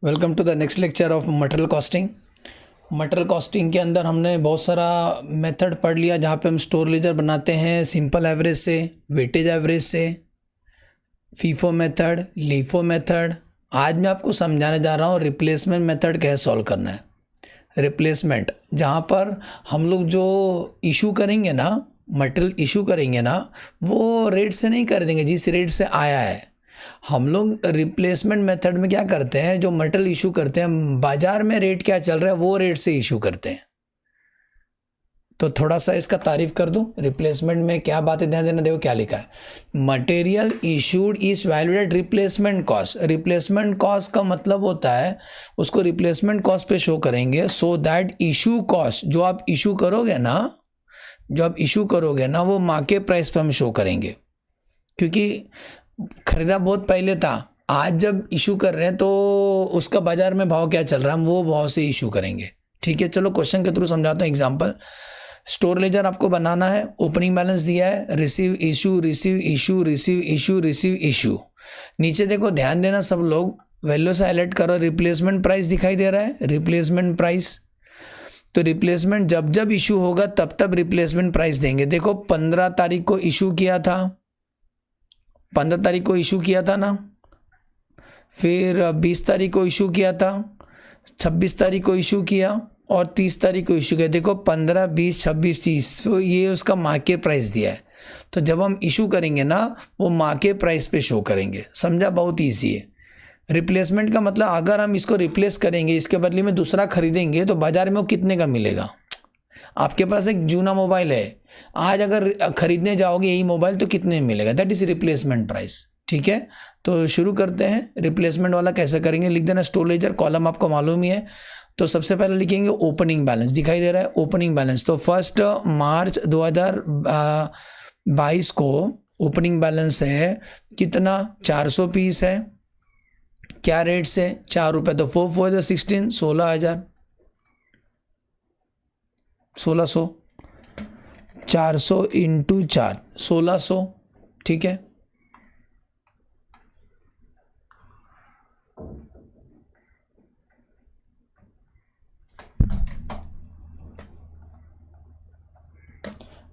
Welcome to the next lecture of material costing. Material costing के अंदर हमने बहुत सारा मेथड पढ़ लिया जहाँ पे हम स्टोर लेजर बनाते हैं सिंपल एवरेज से, वेटेज एवरेज से, फीफो मेथड, लीफो मेथड। आज मैं आपको समझाने जा रहा हूँ रिप्लेसमेंट मेथड कैसे सॉल्व करना है। रिप्लेसमेंट जहाँ पर हम लोग जो इशू करेंगे ना, मटेरियल इशू करेंगे ना, वो रेट से नहीं कर देंगे जिस रेट से आया है। हम लोग रिप्लेसमेंट मेथड में क्या करते हैं, जो मटेरियल इशू करते हैं बाजार में रेट क्या चल रहा है वो रेट से इशू करते हैं। तो थोड़ा सा इसका तारीफ कर दूं। रिप्लेसमेंट में क्या बातें ध्यान देना, देखो क्या लिखा है। Material issued is valued at replacement cost. Replacement cost का मतलब होता है उसको रिप्लेसमेंट कॉस्ट पे शो करेंगे सो दैट इशू कॉस्ट जो आप इशू करोगे ना, वो मार्केट प्राइस पे हम शो करेंगे। क्योंकि खरीदा बहुत पहले था, आज जब इशू कर रहे हैं तो उसका बाजार में भाव क्या चल रहा है, हम वो भाव से इशू करेंगे। ठीक है, चलो क्वेश्चन के थ्रू समझाता हूँ। एग्जांपल, स्टोर लेजर आपको बनाना है, ओपनिंग बैलेंस दिया है, receive issue receive issue receive issue receive issue. नीचे देखो, ध्यान देना सब लोग, वैल्यू से हाईलाइट करो, रिप्लेसमेंट प्राइस दिखाई दे रहा है, रिप्लेसमेंट प्राइस। तो रिप्लेसमेंट जब जब इशू होगा तब तब रिप्लेसमेंट प्राइस देंगे। देखो 15 तारीख को इशू किया था, 15 तारीख को इशू किया था ना, फिर 20 तारीख को इशू किया था, 26 तारीख को इशू किया और 30 तारीख को इशू किया। देखो 15, 20, 26, 30, तो ये उसका मार्केट प्राइस दिया है। तो जब हम इशू करेंगे ना, वो मार्केट प्राइस पे शो करेंगे। समझा, बहुत ईजी है। रिप्लेसमेंट का मतलब अगर हम इसको रिप्लेस करेंगे, इसके बदले में दूसरा खरीदेंगे तो बाजार में वो कितने का मिलेगा। आपके पास एक जूना मोबाइल है, आज अगर खरीदने जाओगे यही मोबाइल तो कितने में मिलेगा, दैट इज रिप्लेसमेंट प्राइस। ठीक है, तो शुरू करते हैं। रिप्लेसमेंट वाला कैसे करेंगे, लिख देना स्टोर लेजर, कॉलम आपको मालूम ही है। तो सबसे पहले लिखेंगे ओपनिंग बैलेंस, दिखाई दे रहा है ओपनिंग बैलेंस। तो 1 मार्च 2022 को ओपनिंग बैलेंस है कितना, 400 पीस है। क्या रेट से, 4 रुपये, तो 4 4 16, 16,000, 1600, 400 इंटू 4, 1600। ठीक है,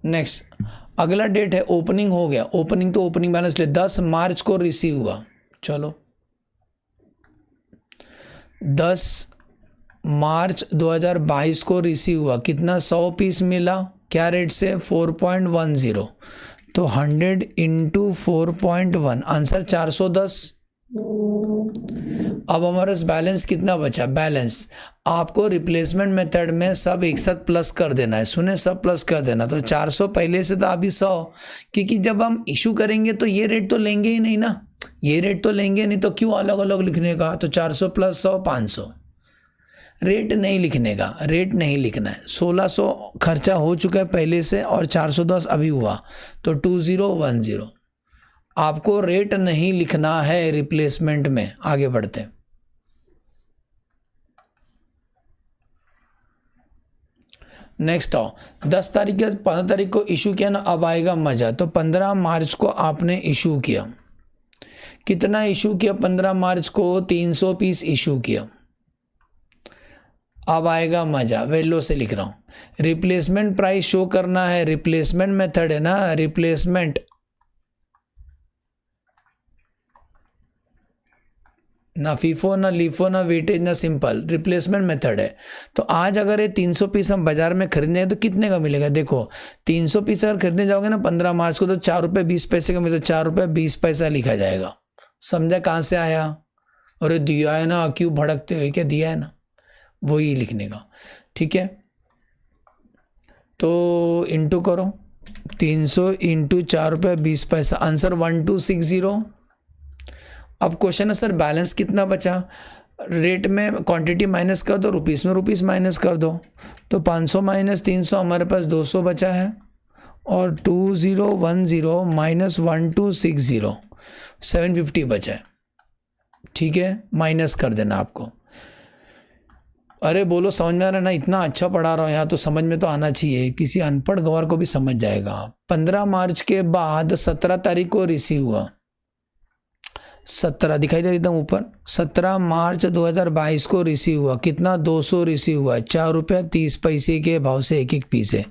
नेक्स्ट अगला डेट है, ओपनिंग हो गया। ओपनिंग तो ओपनिंग बैलेंस ले, 10 मार्च को रिसीव हुआ। चलो 10 मार्च 2022 को रिसीव हुआ, कितना, 100 पीस मिला। क्या रेट से, 4.10, तो 100 इंटू 4.1, आंसर 410। अब हमारे बैलेंस कितना बचा, बैलेंस आपको रिप्लेसमेंट मेथड में सब एक साथ प्लस कर देना है। सुने, सब प्लस कर देना। तो 400 पहले से, तो अभी 100, क्योंकि जब हम इशू करेंगे तो ये रेट तो लेंगे ही नहीं ना, ये रेट तो लेंगे नहीं, तो क्यों अलग अलग लिखने का। तो 400 प्लस 100, 500। रेट नहीं लिखने का, रेट नहीं लिखना है। 1600 खर्चा हो चुका है पहले से और 410 अभी हुआ, तो 2010। आपको रेट नहीं लिखना है रिप्लेसमेंट में। आगे बढ़ते हैं। नेक्स्ट आओ, 10 तारीख या 15 तारीख को इशू किया ना, अब आएगा मजा। तो 15 मार्च को आपने इशू किया, कितना इशू किया, 15 मार्च को 300 पीस इशू किया। अब आएगा मजा, वैल्यू से लिख रहा हूं। रिप्लेसमेंट प्राइस शो करना है, रिप्लेसमेंट मेथड है ना, रिप्लेसमेंट ना फीफो ना लीफो ना वेटेज ना सिंपल, रिप्लेसमेंट मेथड है। तो आज अगर ये 300 पीस हम बाजार में खरीदने हैं तो कितने का मिलेगा। देखो 300 पीस अगर खरीदने जाओगे ना 15 मार्च को, तो 4 रुपये 20 पैसे का मिलेगा, तो 4 रुपये 20 पैसा लिखा जाएगा। समझा कहाँ से आया, अरे दिया है ना, क्यों भड़कते हो, क्या दिया है ना, वही लिखने का। ठीक है, तो इंटू करो, 300 इंटू 4 रुपये 20 पैसा, आंसर 1260। अब क्वेश्चन है सर बैलेंस कितना बचा, रेट में क्वांटिटी माइनस कर दो, रुपीस में रुपीस माइनस कर दो। तो 500 माइनस 300, हमारे पास 200 बचा है, और 2010 माइनस 1260, 750 बचा है। ठीक है, माइनस कर देना आपको। अरे बोलो समझ में आ रहा है ना, इतना अच्छा पढ़ा रहा हूँ यहाँ, तो समझ में तो आना चाहिए, किसी अनपढ़ गवार को भी समझ जाएगा। 15 मार्च के बाद 17 तारीख को रिसीव हुआ, 17 दिखाई दे रहा एकदम ऊपर। 17 मार्च 2022 को रिसीव हुआ, कितना 200 रिसीव हुआ, 4 रुपया 30 पैसे के भाव से एक पीस है,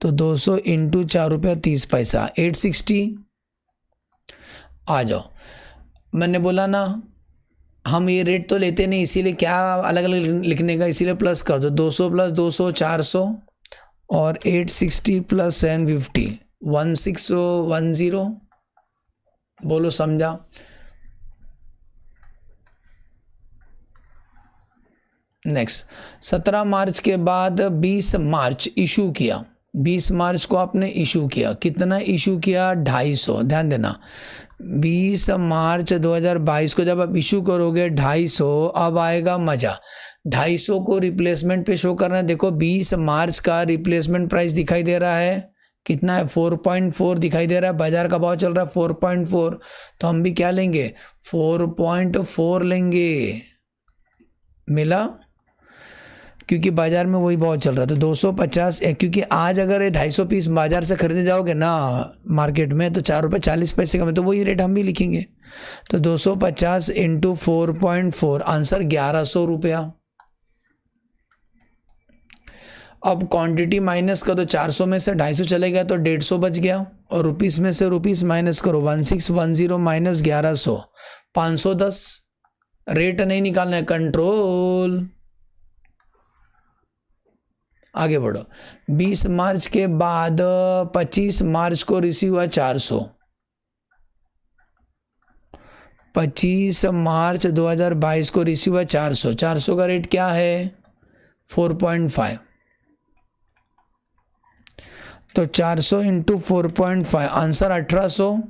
तो 200 इंटू 4 रुपया 30 पैसा 860। आ जाओ, मैंने बोला ना हम ये रेट तो लेते नहीं, इसीलिए क्या अलग अलग लिखने का, इसीलिए प्लस कर दो। 200 प्लस 200 400 और 860 प्लस 750 1610। बोलो समझा? नेक्स्ट 17 मार्च के बाद 20 मार्च इशू किया, 20 मार्च को आपने इशू किया, कितना इशू किया 250। ध्यान देना 20 मार्च 2022 को जब आप इशू करोगे 250, अब आएगा मजा। 250 को रिप्लेसमेंट पे शो करना है। देखो 20 मार्च का रिप्लेसमेंट प्राइस दिखाई दे रहा है, कितना है 4.4 दिखाई दे रहा है, बाजार का भाव चल रहा है 4.4, तो हम भी क्या लेंगे 4.4 लेंगे। मिला? क्योंकि बाजार में वही भाव चल रहा था 250। क्योंकि आज अगर ये 250 पीस बाजार से खरीदने जाओगे ना मार्केट में तो 4 रुपये 40 पैसे का में, तो वही रेट हम भी लिखेंगे। तो 250 इंटू 4.4 आंसर 1100 रुपया। अब क्वांटिटी माइनस करो, 400 में से 250 चले गया तो 150 बच गया, और रुपीस में से रुपीस माइनस करो, 1610 माइनस 1100 510। रेट नहीं निकालना है, कंट्रोल। आगे बढ़ो। 20 मार्च के बाद 25 मार्च को रिसीव हुआ 400। 25 मार्च 2022 को रिसीव हुआ 400। 400 का रेट क्या है 4.5। तो 400 इंटू 4.5 आंसर 1800।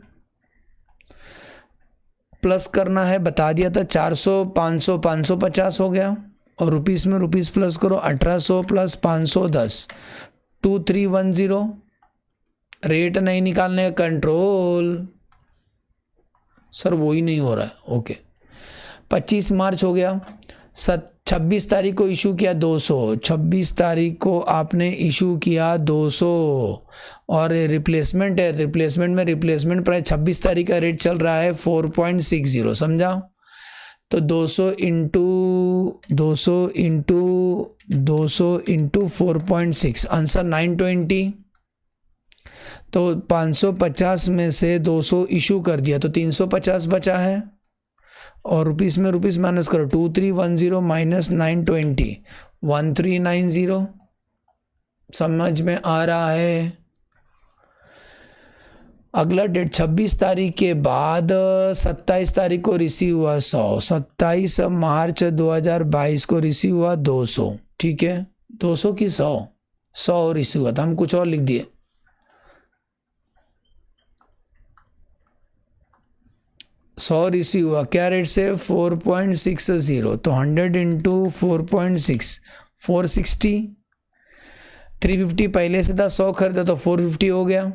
प्लस करना है, बता दिया था 400 500 550 हो गया, और रुपीस में रुपीस प्लस करो, 1800 प्लस 510 2310। रेट नहीं निकालने का, कंट्रोल। सर वही नहीं हो रहा है, ओके। 25 मार्च हो गया, 26 तारीख को इशू किया 200। 26 तारीख को आपने इशू किया 200, और रिप्लेसमेंट है, रिप्लेसमेंट में रिप्लेसमेंट प्राइस 26 तारीख का रेट चल रहा है 4.60। समझा? तो 200 इंटू 4.6 आंसर 920। तो 550 में से 200 इशू कर दिया तो 350 बचा है, और रुपीस में रुपीस माइनस करो, 2310 माइनस 920 1390। समझ में आ रहा है? अगला डेट 26 तारीख के बाद 27 तारीख को रिसीव हुआ 100। 27 मार्च 2022 को रिसीव हुआ 200। ठीक है, 200 की 100 रिसीव हुआ था, हम कुछ और लिख दिए। सौ रिसीव हुआ क्या रेट से 4.60। तो 100 इंटू 4.6 460। 350 पहले से था, 100 खरीदा तो 450 हो गया,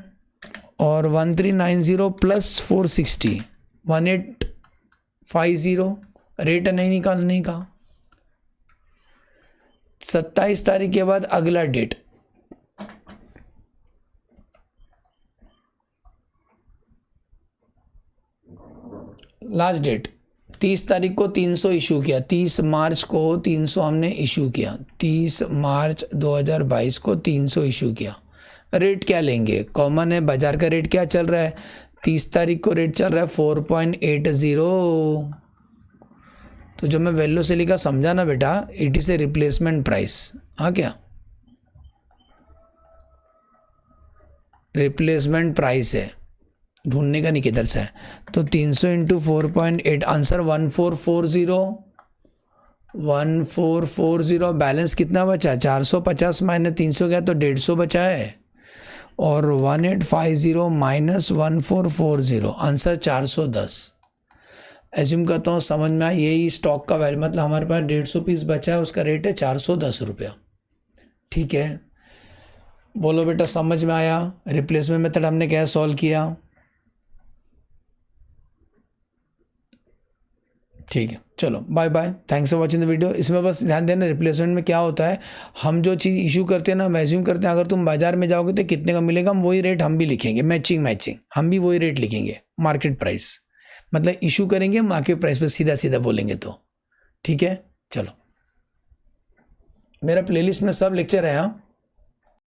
और 1390 प्लस 460 1850। रेट नहीं निकालने का। 27 तारीख के बाद अगला डेट, लास्ट डेट 30 तारीख को 300 इशू किया। 30 मार्च को 300 हमने इशू किया। 30 मार्च 2022 को 300 इशू किया। रेट क्या लेंगे, कॉमन है, बाजार का रेट क्या चल रहा है 30 तारीख को रेट चल रहा है 4.80। तो जो मैं वैल्यू से लिखा समझा ना बेटा, it is a replacement price. हाँ, क्या रिप्लेसमेंट प्राइस है, ढूंढने का नहीं किधर से है। तो 300 इंटू 4.8 आंसर 1440। बैलेंस कितना बचा 450 माइनस 300 गया तो 150 बचा है, और 1850 माइनस 1440 आंसर 410। एज्यूम करता हूँ समझ में आया। यही स्टॉक का वैल्यू, मतलब हमारे पास 150 पीस बचा है, उसका रेट है 410 रुपया। ठीक है, बोलो बेटा समझ में आया। रिप्लेसमेंट मेथड हमने क्या सॉल्व किया। ठीक है, चलो bye bye, thanks for watching the video. इसमें बस ध्यान देना रिप्लेसमेंट में क्या होता है, हम जो चीज़ इशू करते हैं ना, हम एज्यूम करते हैं अगर तुम बाजार में जाओगे तो कितने का मिलेगा, हम वही रेट हम भी लिखेंगे। मैचिंग हम भी वही रेट लिखेंगे, मार्केट प्राइस। मतलब इशू करेंगे मार्केट प्राइस पे सीधा सीधा बोलेंगे तो। ठीक है, चलो मेरा प्लेलिस्ट में सब लेक्चर है। हाँ,